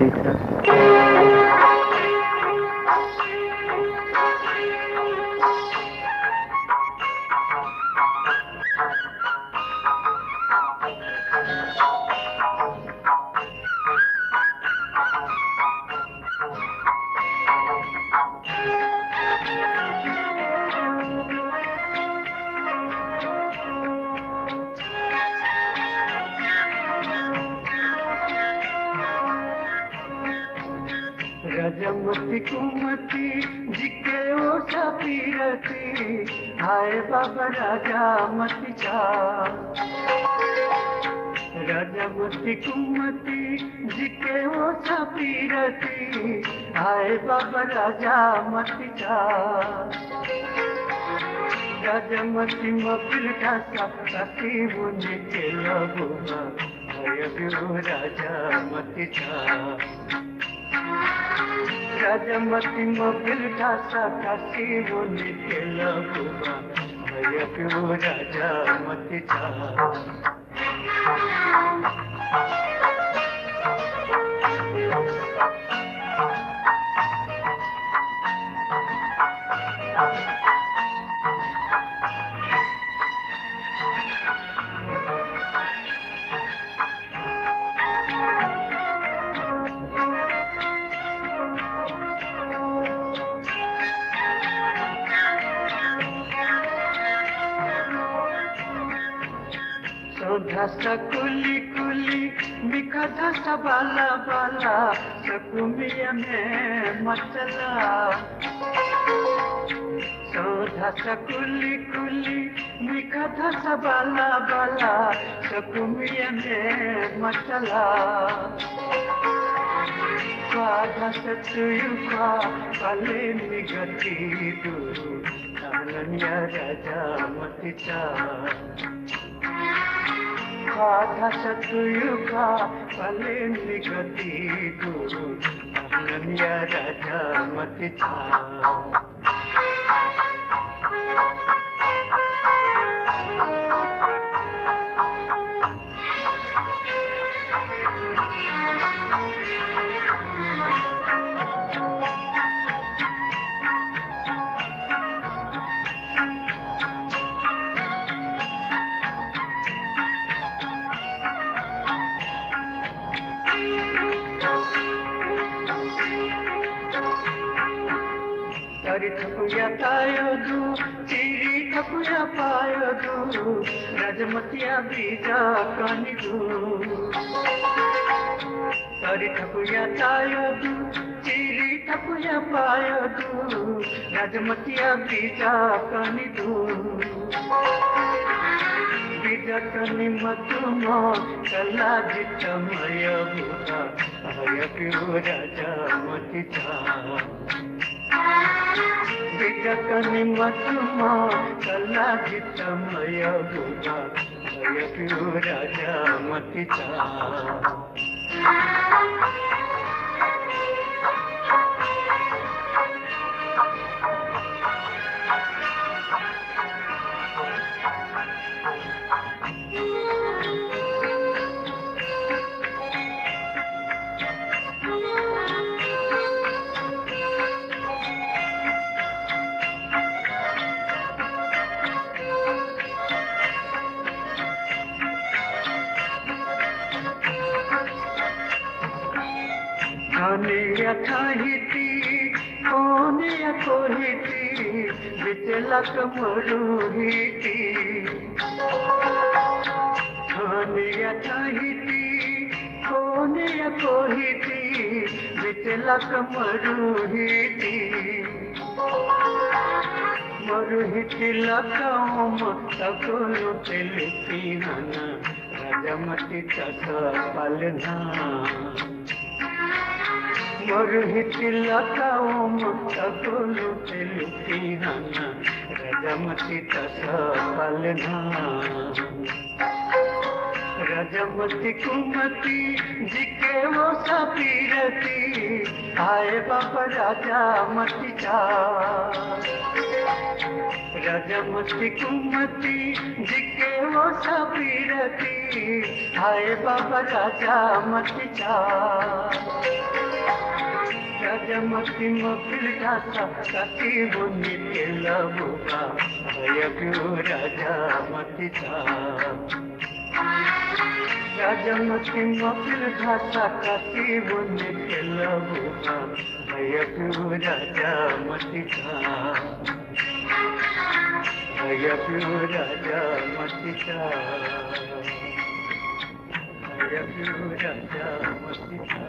मेरी तरफ। रजमती कुमती जिके ओ सपीरती हाय बाबा राजा मती चा। रजमती कुमती जिके ओ सपीरती हाय बाबा राजा मती चा। रजमती मपिल ठासा सती मुझे के लगुआ हाय बिरु राजा मती चा। रजमती मोबिल ठासा काशी मुनि के लगुआ भैया क्यों राजा मती चा। धसा कुली कुली मिखा धसा बाला बाला सकुमिया में मचला। धसा कुली कुली मिखा धसा बाला बाला सकुमिया में मचला। धस तुयुका पले निगती दू तालनिया राजा मती चा। धस तुयुका पले निगती दू तालनिया राजा मती चा। तारी ठकुया तायो दू चिरी ठकुया पायो दू रजमतिया बीजा कानी दू। तारी ठकुया तायो दू चिरी ठकुया पायो दू रजमतिया बीजा कानी दू। बीजा कानी मधुमा कला जितमय भूता हय क्यों राजा मती चा। बीजकनि मधुमा कला जितमय भूता हय क्यों राजा मती चा। खाने यथाहिती कोने यथोहिती विचलक मरुहिती। खाने यथाहिती कोने यथोहिती विचलक मरुहिती। मरुहिती लकम तकुलु तिलती हना रजमती तस पलना। मरुहिती लताओम तकुलु तिलती हना रजमती तस पलना। रजमती कुमती जिके वो सपीरती आए बाबा राजा मती चा। रजमती कुमती जिके वो सपीरती आए बाबा राजा मती चा। राजमती मफिल ढाका काती बुनी केला बुका भयगु राजमतीचा राजमती मफिल ढाका काती बुनी केला बुका भयगु राजमतीचा भयगु राजमतीचा भयगु राजमतीचा